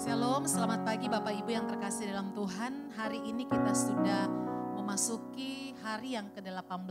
Shalom, selamat pagi Bapak Ibu yang terkasih dalam Tuhan. Hari ini kita sudah memasuki hari yang ke-18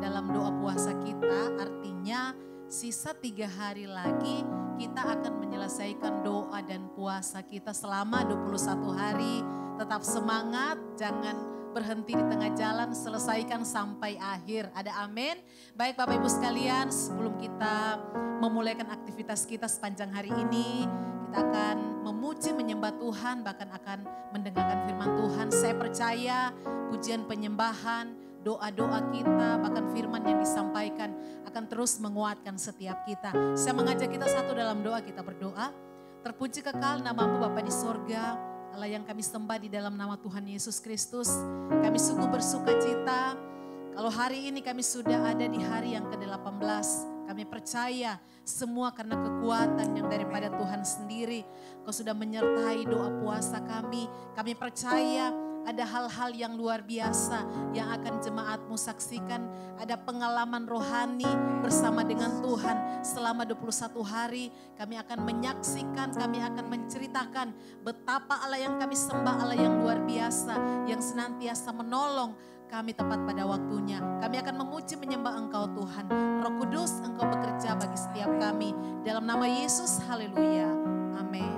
dalam doa puasa kita. Artinya sisa 3 hari lagi kita akan menyelesaikan doa dan puasa kita selama 21 hari. Tetap semangat, jangan berhenti di tengah jalan, selesaikan sampai akhir. Ada amin? Baik Bapak Ibu sekalian, sebelum kita memulaikan aktivitas kita sepanjang hari ini, kita akan memuji, menyembah Tuhan, bahkan akan mendengarkan firman Tuhan. Saya percaya pujian penyembahan, doa-doa kita, bahkan firman yang disampaikan akan terus menguatkan setiap kita. Saya mengajak kita satu dalam doa, kita berdoa. Terpuji kekal namamu Bapa di sorga, Allah yang kami sembah di dalam nama Tuhan Yesus Kristus. Kami sungguh bersuka cita kalau hari ini kami sudah ada di hari yang ke-18. Kami percaya semua karena kekuatan yang daripada Tuhan sendiri. Kau sudah menyertai doa puasa kami. Kami percaya ada hal-hal yang luar biasa yang akan jemaatmu saksikan. Ada pengalaman rohani bersama dengan Tuhan selama 21 hari. Kami akan menyaksikan, kami akan menceritakan betapa Allah yang kami sembah, Allah yang luar biasa, yang senantiasa menolong kami tepat pada waktunya. Kami akan memuji menyembah Engkau Tuhan. Roh Kudus, Engkau bekerja bagi setiap kami. Dalam nama Yesus, haleluya. Amin.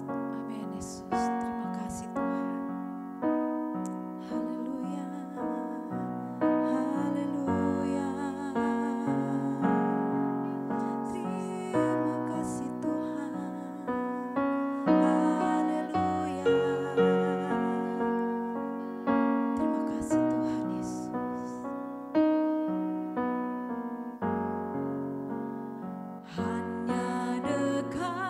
Amin Yesus, terima kasih Tuhan. Haleluya, haleluya. Terima kasih Tuhan. Haleluya. Terima kasih Tuhan Yesus. Hanya dekat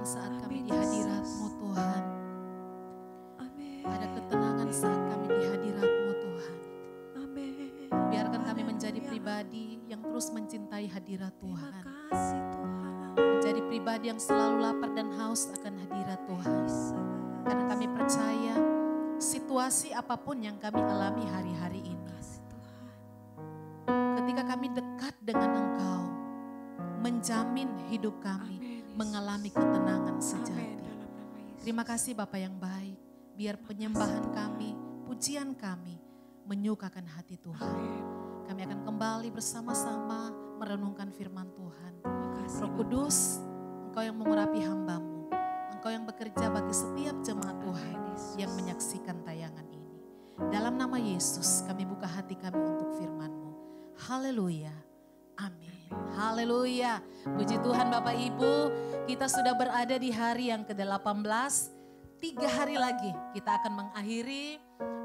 saat kami di Amin, hadirat-Mu Yesus. Tuhan. Amin. Ada ketenangan saat kami di hadirat-Mu Tuhan. Amin. Biarkan kami menjadi Haleluya. pribadi yang terus mencintai hadirat Terima Tuhan. kasih Tuhan. Menjadi pribadi yang selalu lapar dan haus akan hadirat Tuhan. Karena kami percaya situasi apapun yang kami alami hari-hari ini, Kasih Tuhan. ketika kami dekat dengan Engkau, menjamin hidup kami Amin, Yesus. mengalami ketenangan Amin sejati. dalam nama Yesus. Terima kasih Bapa yang baik, biar penyembahan kami, pujian kami menyukakan hati Tuhan. Amin. Kami akan kembali bersama-sama merenungkan firman Tuhan. Terima kasih Roh Kudus, Engkau yang mengurapi hamba-Mu, Engkau yang bekerja bagi setiap jemaat Tuhan Amin, Yesus. yang menyaksikan tayangan ini. Dalam nama Yesus kami buka hati kami untuk firman-Mu. Haleluya. Amin. Haleluya. Puji Tuhan Bapak Ibu, kita sudah berada di hari yang ke-18. 3 hari lagi kita akan mengakhiri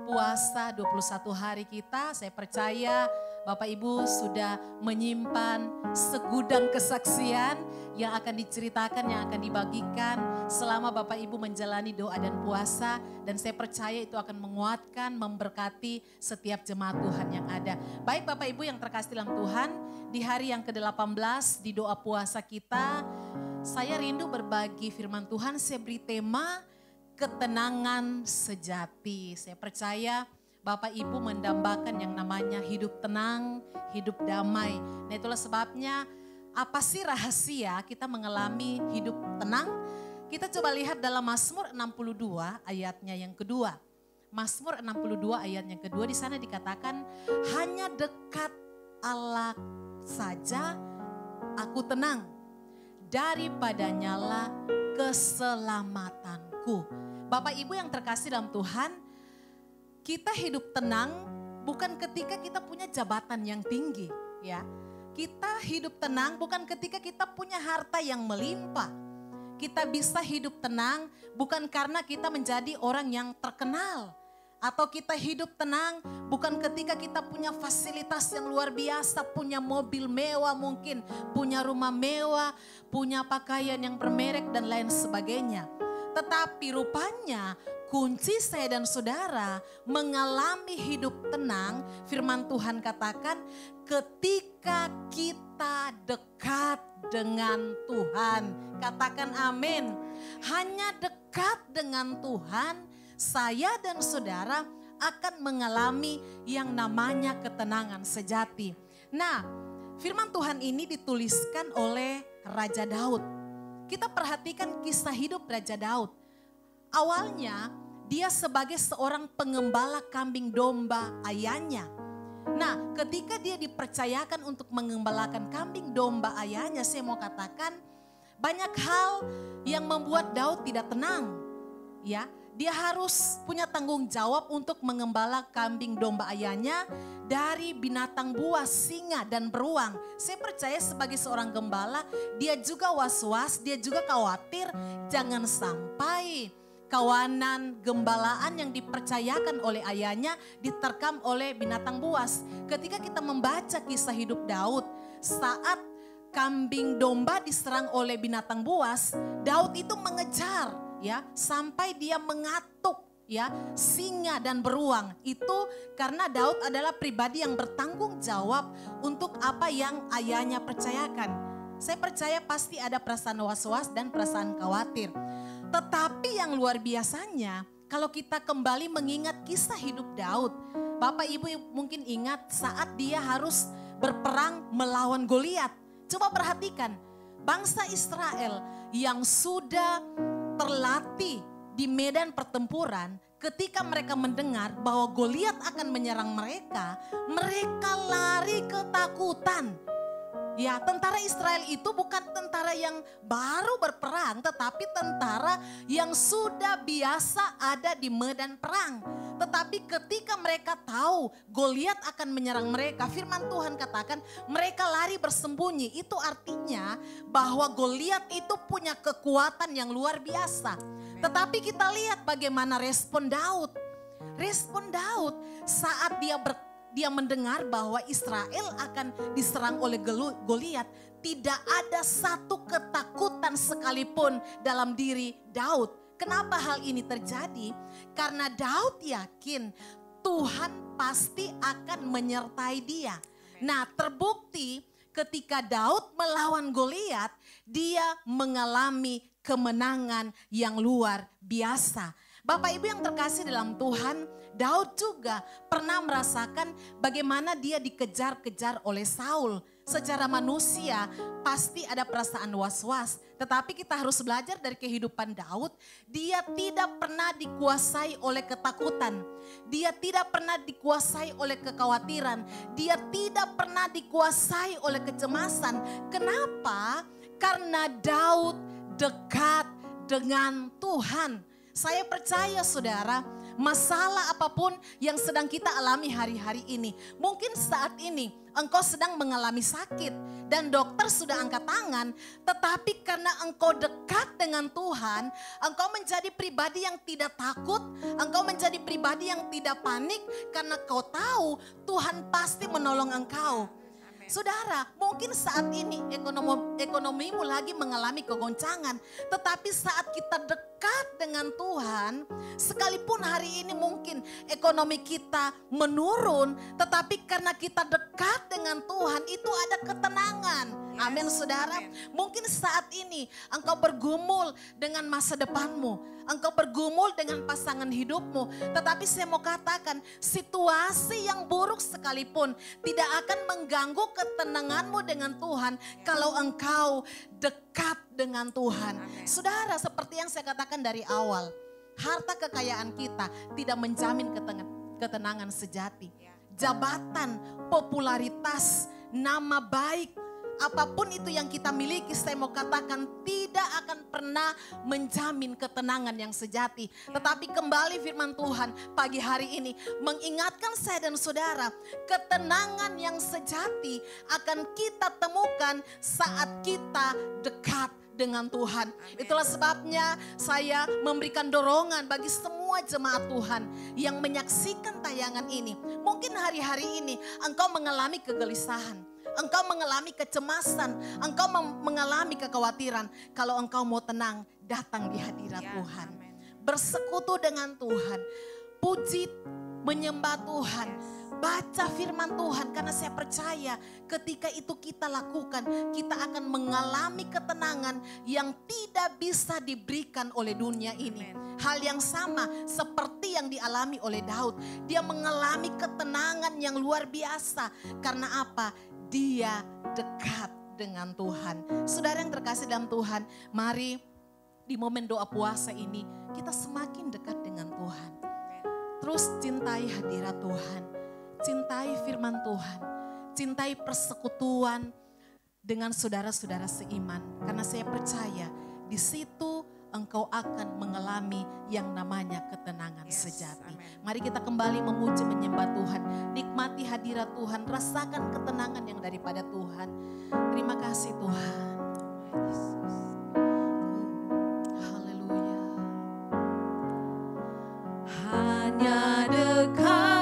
puasa 21 hari kita. Saya percaya Bapak Ibu sudah menyimpan segudang kesaksian yang akan diceritakan, yang akan dibagikan selama Bapak Ibu menjalani doa dan puasa. Dan saya percaya itu akan menguatkan, memberkati setiap jemaat Tuhan yang ada. Baik Bapak Ibu yang terkasih dalam Tuhan, di hari yang ke-18 di doa puasa kita, saya rindu berbagi firman Tuhan. Saya beri tema ketenangan sejati. Saya percaya Bapak Ibu mendambakan yang namanya hidup tenang, hidup damai. Nah itulah sebabnya apa sih rahasia kita mengalami hidup tenang? Kita coba lihat dalam Mazmur 62 ayatnya yang kedua. Mazmur 62 ayat yang kedua, di sana dikatakan hanya dekat Allah saja aku tenang, daripadanya lah keselamatanku. Bapak Ibu yang terkasih dalam Tuhan, kita hidup tenang bukan ketika kita punya jabatan yang tinggi, ya. Kita hidup tenang bukan ketika kita punya harta yang melimpah. Kita bisa hidup tenang bukan karena kita menjadi orang yang terkenal. Atau kita hidup tenang bukan ketika kita punya fasilitas yang luar biasa, punya mobil mewah mungkin, punya rumah mewah, punya pakaian yang bermerek dan lain sebagainya. Tetapi rupanya kunci saya dan saudara mengalami hidup tenang, firman Tuhan katakan ketika kita dekat dengan Tuhan. Katakan amin. Hanya dekat dengan Tuhan, saya dan saudara akan mengalami yang namanya ketenangan sejati. Nah, firman Tuhan ini dituliskan oleh Raja Daud. Kita perhatikan kisah hidup Raja Daud. Awalnya dia sebagai seorang pengembala kambing domba ayahnya. Nah, ketika dia dipercayakan untuk mengembalakan kambing domba ayahnya, saya mau katakan banyak hal yang membuat Daud tidak tenang. Ya, dia harus punya tanggung jawab untuk mengembala kambing domba ayahnya dari binatang buas, singa dan beruang. Saya percaya sebagai seorang gembala, dia juga was-was, dia juga khawatir jangan sampai kawanan gembalaan yang dipercayakan oleh ayahnya diterkam oleh binatang buas. Ketika kita membaca kisah hidup Daud, saat kambing domba diserang oleh binatang buas, Daud itu mengejar, ya, sampai dia mengatuk, ya, singa dan beruang. Itu karena Daud adalah pribadi yang bertanggung jawab untuk apa yang ayahnya percayakan. Saya percaya pasti ada perasaan was-was dan perasaan khawatir. Tetapi yang luar biasanya, kalau kita kembali mengingat kisah hidup Daud, Bapak Ibu mungkin ingat saat dia harus berperang melawan Goliat. Coba perhatikan, bangsa Israel yang sudah terlatih di medan pertempuran, ketika mereka mendengar bahwa Goliat akan menyerang mereka, mereka lari ketakutan. Ya, tentara Israel itu bukan tentara yang baru berperang, tetapi tentara yang sudah biasa ada di medan perang. Tetapi ketika mereka tahu Goliat akan menyerang mereka, firman Tuhan katakan mereka lari bersembunyi. Itu artinya bahwa Goliat itu punya kekuatan yang luar biasa. Tetapi kita lihat bagaimana respon Daud. Respon Daud saat dia dia mendengar bahwa Israel akan diserang oleh Goliat, tidak ada satu ketakutan sekalipun dalam diri Daud. Kenapa hal ini terjadi? Karena Daud yakin Tuhan pasti akan menyertai dia. Nah, terbukti ketika Daud melawan Goliat, dia mengalami kemenangan yang luar biasa. Bapak Ibu yang terkasih dalam Tuhan, Daud juga pernah merasakan bagaimana dia dikejar-kejar oleh Saul. Secara manusia pasti ada perasaan was-was. Tetapi kita harus belajar dari kehidupan Daud. Dia tidak pernah dikuasai oleh ketakutan. Dia tidak pernah dikuasai oleh kekhawatiran. Dia tidak pernah dikuasai oleh kecemasan. Kenapa? Karena Daud dekat dengan Tuhan. Saya percaya saudara, masalah apapun yang sedang kita alami hari-hari ini. Mungkin saat ini engkau sedang mengalami sakit dan dokter sudah angkat tangan. Tetapi karena engkau dekat dengan Tuhan, engkau menjadi pribadi yang tidak takut. Engkau menjadi pribadi yang tidak panik karena kau tahu Tuhan pasti menolong engkau. Saudara, mungkin saat ini ekonomimu lagi mengalami kegoncangan. Tetapi saat kita dekat dengan Tuhan, sekalipun hari ini mungkin ekonomi kita menurun. Tetapi karena kita dekat dengan Tuhan, itu ada ketenangan. Amin saudara. Mungkin saat ini engkau bergumul dengan masa depanmu. Engkau bergumul dengan pasangan hidupmu. Tetapi saya mau katakan, situasi yang buruk sekalipun tidak akan mengganggu ketenanganmu dengan Tuhan kalau engkau dekat dengan Tuhan. Amen. Saudara, seperti yang saya katakan dari awal, harta kekayaan kita tidak menjamin ketenangan sejati. Jabatan, popularitas, nama baik, apapun itu yang kita miliki, saya mau katakan tidak akan pernah menjamin ketenangan yang sejati. Tetapi kembali firman Tuhan pagi hari ini mengingatkan saya dan saudara, ketenangan yang sejati akan kita temukan saat kita dekat dengan Tuhan. Itulah sebabnya saya memberikan dorongan bagi semua jemaat Tuhan yang menyaksikan tayangan ini. Mungkin hari-hari ini engkau mengalami kegelisahan, engkau mengalami kecemasan, engkau mengalami kekhawatiran. Kalau engkau mau tenang, datang di hadirat Tuhan. Bersekutu dengan Tuhan, puji, menyembah Tuhan. Baca firman Tuhan, karena saya percaya ketika itu kita lakukan, kita akan mengalami ketenangan yang tidak bisa diberikan oleh dunia ini. Hal yang sama seperti yang dialami oleh Daud. Dia mengalami ketenangan yang luar biasa. Karena apa? Dia dekat dengan Tuhan. Saudara yang terkasih dalam Tuhan, mari di momen doa puasa ini kita semakin dekat dengan Tuhan. Terus cintai hadirat Tuhan. Cintai firman Tuhan, cintai persekutuan dengan saudara-saudara seiman. Karena saya percaya di situ engkau akan mengalami yang namanya ketenangan sejati. Mari kita kembali memuji menyembah Tuhan. Nikmati hadirat Tuhan, rasakan ketenangan yang daripada Tuhan. Terima kasih Tuhan. Haleluya. Hanya dekat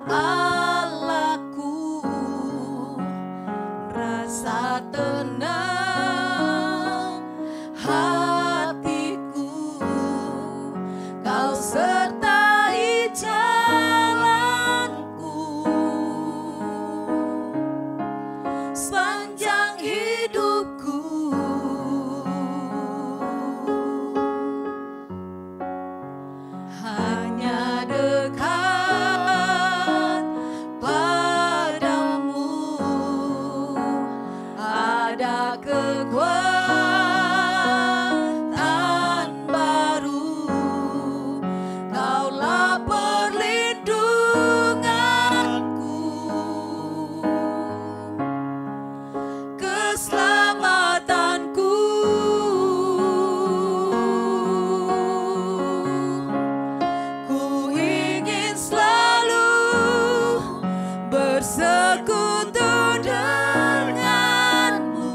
Allahku, rasa tenang hatiku, kau sertai jalanku sepanjang hidupku. Hanya dekat padamu ada kekuatan baru. Kaulah perlindunganku, keselamatanku. Ku ingin selalu bersekutu denganmu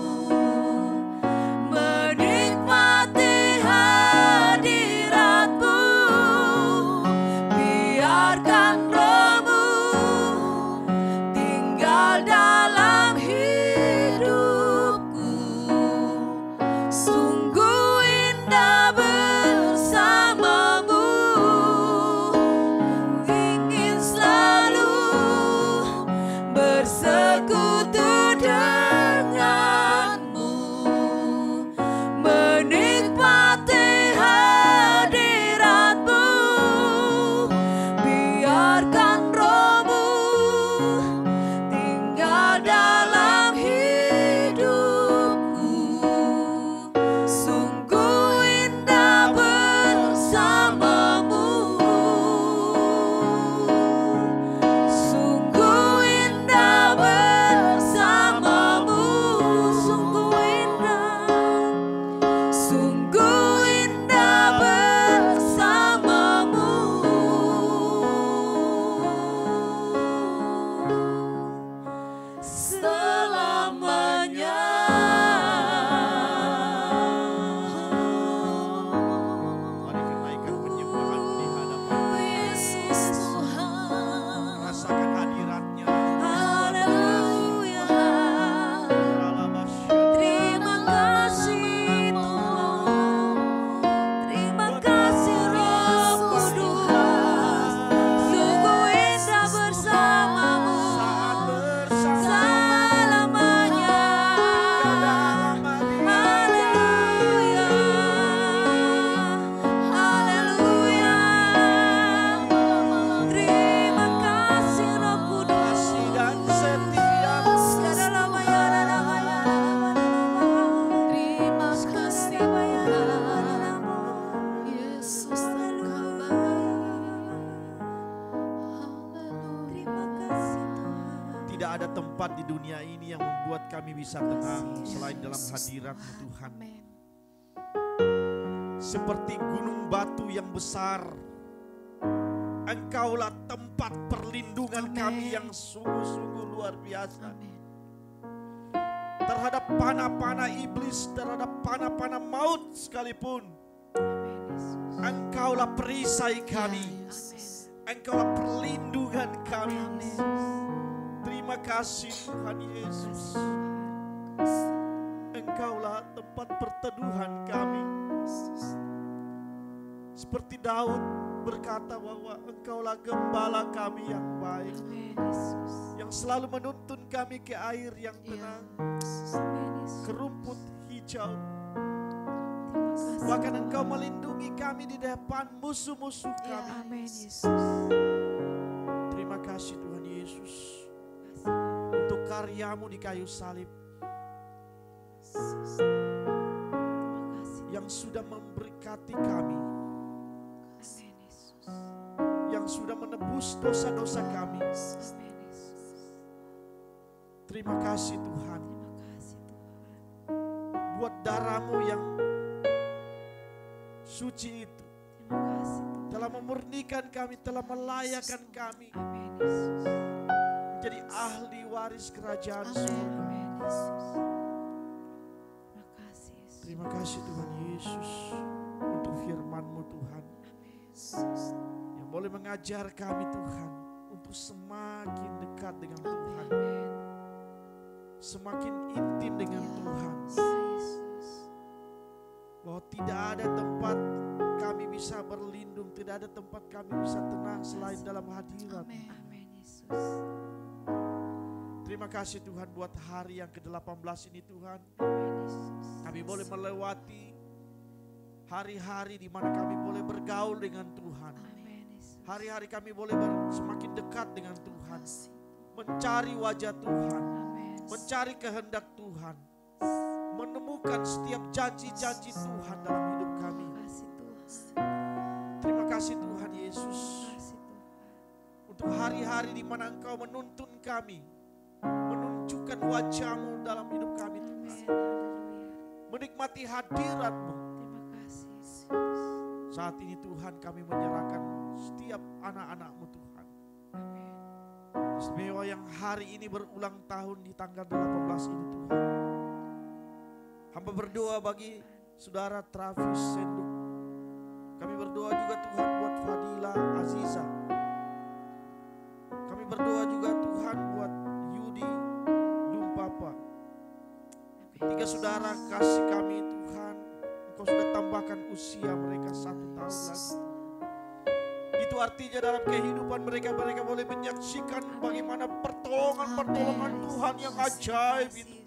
sekutu denganmu, menikmati hadiratmu. Biarkan rohmu tinggal dalam hidupku. Sungguh indah bersamamu. Sungguh indah bersamamu. Sungguh indah. Sungguh indah bersamamu. Selamanya. Mari kenaikan penyembahan di hadapan Yesus Tuhan. rasakan hadiratnya. Haleluya. Terima kasih Tuhan. Terima kasih Roh Kudus. Sungguh indah bersamamu. Selamanya. Haleluya. Haleluya. Terima kasih Roh Kudus. Dan setia Terima kasih Yesus, Engkau baik. Haleluya. Terima kasih Tuhan. tidak ada tempat di dunia ini yang membuat kami bisa tenang selain dalam hadirat-Mu Tuhan. Amin. Seperti gunung batu yang besar, Engkaulah tempat perlindungan Amin. kami yang sungguh-sungguh luar biasa. Amin. Terhadap panah-panah iblis, terhadap panah-panah maut sekalipun, Engkaulah perisai kami. Engkaulah perlindungan kami. Terima kasih Tuhan Yesus. Engkaulah tempat perteduhan kami. Seperti Daud berkata bahwa Engkaulah gembala kami yang baik, yang selalu menuntun kami ke air yang tenang, ke rumput hijau. Bahkan Engkau melindungi kami di depan musuh-musuh kami. Amin Yesus. Terima kasih Tuhan Yesus untuk karya-Mu di kayu salib yang sudah memberkati kami, Amin Yesus. yang sudah menebus dosa-dosa kami. Amin Yesus. Terima kasih Tuhan Terima kasih Tuhan. buat darah-Mu yang suci itu Terima kasih Tuhan. telah memurnikan kami, telah melayakkan kami Amin Yesus. menjadi ahli waris kerajaan Amin. surga. Amin Yesus. Terima kasih Yesus. Terima kasih Tuhan Yesus untuk firman-Mu Tuhan yang boleh mengajar kami Tuhan untuk semakin dekat dengan Tuhan, Amin. semakin intim dengan Tuhan, Ya Yesus. bahwa tidak ada tempat kami bisa berlindung, tidak ada tempat kami bisa tenang selain dalam hadirat. Amin. Amin Yesus. Terima kasih Tuhan buat hari yang ke-18 ini Tuhan. Amin Yesus. Kami boleh melewati hari-hari di mana kami boleh bergaul dengan Tuhan. Amin Yesus. Hari-hari kami boleh semakin dekat dengan Tuhan, mencari wajah Tuhan, Amin. mencari kehendak Tuhan, menemukan setiap janji-janji Tuhan dalam hidup kami. Terima kasih Tuhan. Terima kasih Tuhan Yesus Terima kasih Tuhan. untuk hari-hari di mana Engkau menuntun kami, menunjukkan wajah-Mu dalam hidup kami Tuhan, Amin. Haleluya. menikmati hadirat-Mu. Terima kasih Yesus. Saat ini Tuhan kami menyerahkan setiap anak-anak-Mu Tuhan. Amin. Istimewa yang hari ini berulang tahun di tanggal 18 ini Tuhan. Hamba berdoa bagi saudara Travis Senduk. Kami berdoa juga Tuhan buat Fadila Aziza. Kami berdoa juga Tuhan buat Yudi Dumpapa. Ketiga saudara kasih kami Tuhan, Engkau sudah tambahkan usia mereka 1 tahun lagi. Di Itu artinya dalam kehidupan mereka boleh menyaksikan bagaimana pertolongan Tuhan yang ajaib itu,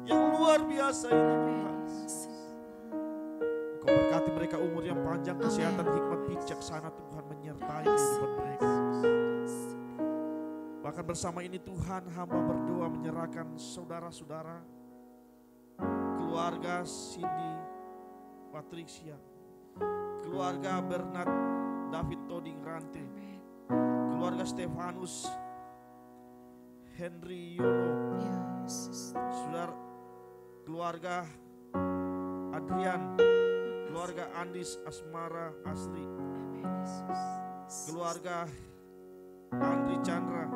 yang luar biasa itu Tuhan. Engkau berkati mereka umur yang panjang, kesehatan, hikmat, bijaksana Tuhan menyertai kehidupan mereka. Bahkan bersama ini Tuhan, hamba berdoa menyerahkan saudara-saudara, keluarga Cindy Patricia, keluarga Bernard David Toding Rante, keluarga Stefanus Henry Yono, saudara keluarga Adrian, keluarga Andis Asmara Asri, keluarga Andri Chandra,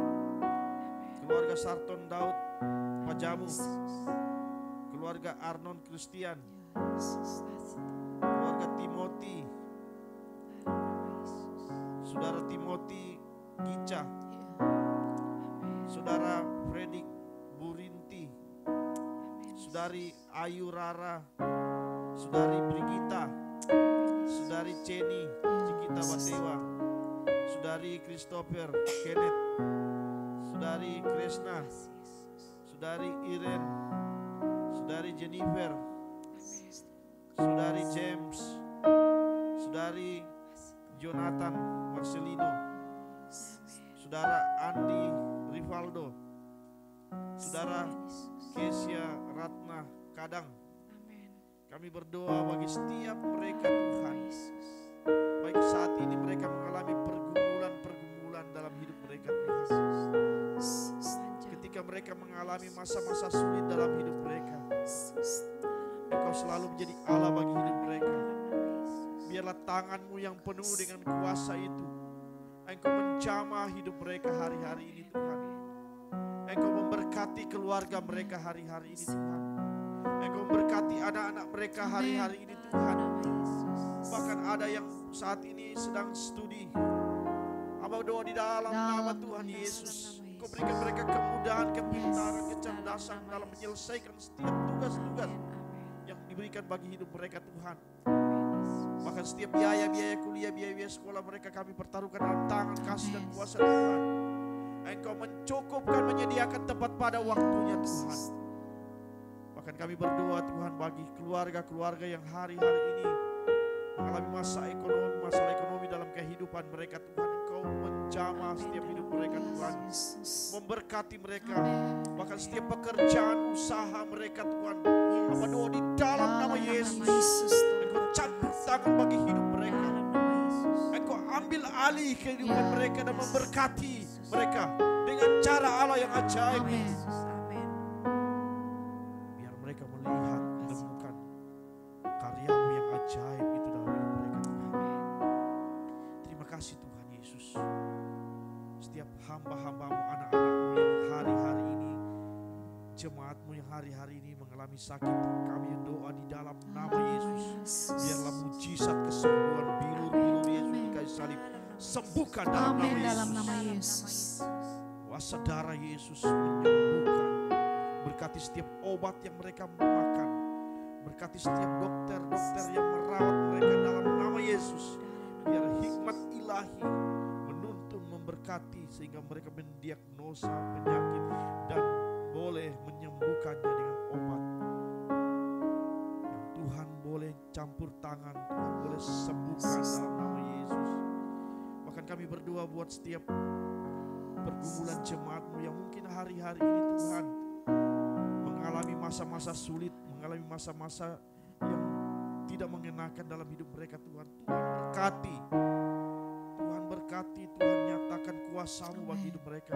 keluarga Sarton Daud Pajamu, keluarga Arnon Christian, keluarga Timothy, saudara Timothy Gica, saudara Fredrik Burinti, saudari Ayu Rara, saudari Brigita, saudari Ceni Cikita Batewa, saudari Christopher Kenneth, saudari Kresna, saudari Irene, saudari Jennifer, saudari James, saudari Jonathan Marcelino, saudara Andi Rivaldo, saudara Kesia Ratna Kadang. Kami berdoa bagi setiap mereka Tuhan, baik saat ini mereka mengalami pergumulan dalam hidup mereka Tuhan. Ketika mereka mengalami masa-masa sulit dalam hidup mereka, Engkau selalu menjadi Allah bagi hidup mereka. Biarlah tangan-Mu yang penuh dengan kuasa itu, Engkau menjamah hidup mereka hari-hari ini Tuhan. Engkau memberkati keluarga mereka hari-hari ini Tuhan. Engkau memberkati anak-anak mereka hari-hari ini Tuhan. Bahkan ada yang saat ini sedang studi. Hamba doa di dalam nama Tuhan Yesus, Engkau berikan mereka kemudahan, kepintaran, kecerdasan dalam menyelesaikan setiap tugas-tugas yang diberikan bagi hidup mereka Tuhan. Bahkan setiap biaya-biaya kuliah, biaya-biaya sekolah mereka kami pertaruhkan dalam tangan kasih dan kuasa Tuhan. Engkau mencukupkan, menyediakan tepat pada waktunya Tuhan. Bahkan kami berdoa Tuhan bagi keluarga-keluarga yang hari-hari ini mengalami masalah ekonomi dalam kehidupan mereka Tuhan. Engkau menjamah setiap hidup mereka Tuhan, memberkati mereka. Bahkan setiap pekerjaan usaha mereka Tuhan, hamba doa di dalam nama Yesus, Engkau campur tangan bagi hidup mereka. Engkau ambil alih kehidupan mereka dan memberkati mereka dengan cara Allah yang ajaib. Biar mereka melihat, menemukan karya-Mu yang ajaib itu dalam hidup mereka Tuhan. Terima kasih Tuhan Yesus. Setiap hamba-hamba-Mu, anak-anak-Mu yang hari-hari ini, jemaat-Mu yang hari-hari ini mengalami sakit, kami doa di dalam nama Yesus, biarlah mujizat kesembuhan bilur-bilur Yesus di kayu salib sembuhkan dalam nama Yesus. Kuasa darah Yesus menyembuhkan. Berkati setiap obat yang mereka makan, berkati setiap dokter-dokter yang merawat mereka dalam nama Yesus. Biar hikmat ilahi menuntun, memberkati sehingga mereka mendiagnosa penyakit dan boleh menyembuhkannya dengan obat. Dan Tuhan boleh campur tangan, Tuhan boleh sembuhkan dalam nama Yesus. Bahkan kami berdoa buat setiap pergumulan jemaat-Mu yang mungkin hari-hari ini Tuhan mengalami masa-masa sulit, mengalami masa-masa yang tidak mengenakan dalam hidup mereka Tuhan. Tuhan berkati, Tuhan nyatakan kuasa-Mu bagi hidup mereka.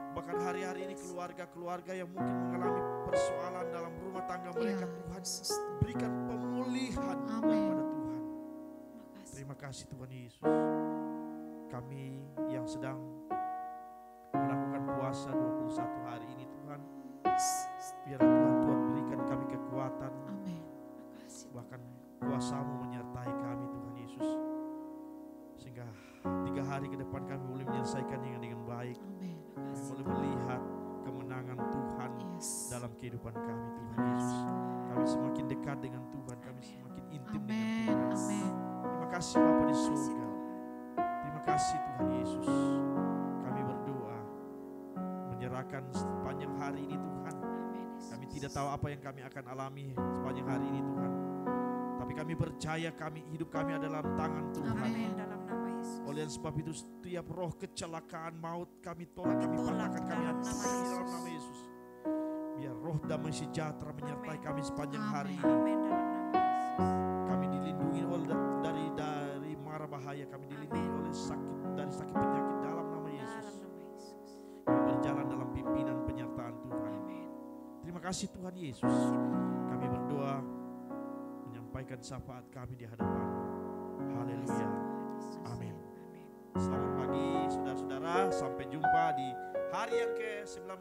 Bahkan hari-hari ini keluarga-keluarga yang mungkin mengalami persoalan dalam rumah tangga mereka Tuhan, berikan pemulihan daripada Tuhan. Terima kasih Tuhan Yesus. Kami yang sedang melakukan puasa 21 hari ini Tuhan, biar Tuhan berikan kami kekuatan. Bahkan kuasa-Mu menyertai kami Tuhan Yesus, sehingga 3 hari ke depan kami boleh menyelesaikan dengan baik. Kami boleh melihat kemenangan Tuhan dalam kehidupan kami Tuhan Yesus. Kami semakin dekat dengan Tuhan, kami semakin intim dengan Tuhan. Terima kasih Bapa di surga. Terima kasih Tuhan Yesus. Kami berdoa menyerahkan sepanjang hari ini Tuhan. Kami tidak tahu apa yang kami akan alami sepanjang hari ini Tuhan. Tapi kami percaya hidup kami adalah dalam tangan Tuhan. Amin. Dalam nama Yesus. Oleh sebab itu setiap roh kecelakaan maut kami tolak, kami patahkan, kami dalam nama habisi dalam Yesus. nama Yesus. Biar roh damai sejahtera menyertai Amin. kami sepanjang hari Amin. ini. Amin. Dalam nama Yesus. Kami dilindungi oleh dari mara bahaya, kami dilindungi oleh dari sakit penyakit dalam nama Yesus. Dalam nama Yesus. Kami berjalan dalam pimpinan penyertaan Tuhan. Amin. Terima kasih Tuhan Yesus. Kami berdoa menyampaikan syafaat kami di hadapan. Haleluya. Amin. Selamat pagi saudara-saudara, sampai jumpa di hari yang ke-19.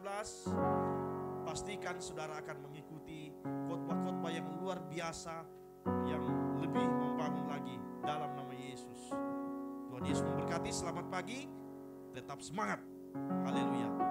Pastikan saudara akan mengikuti khotbah-khotbah yang luar biasa, yang lebih membangun lagi dalam nama Yesus. Tuhan Yesus memberkati, selamat pagi, tetap semangat. Haleluya.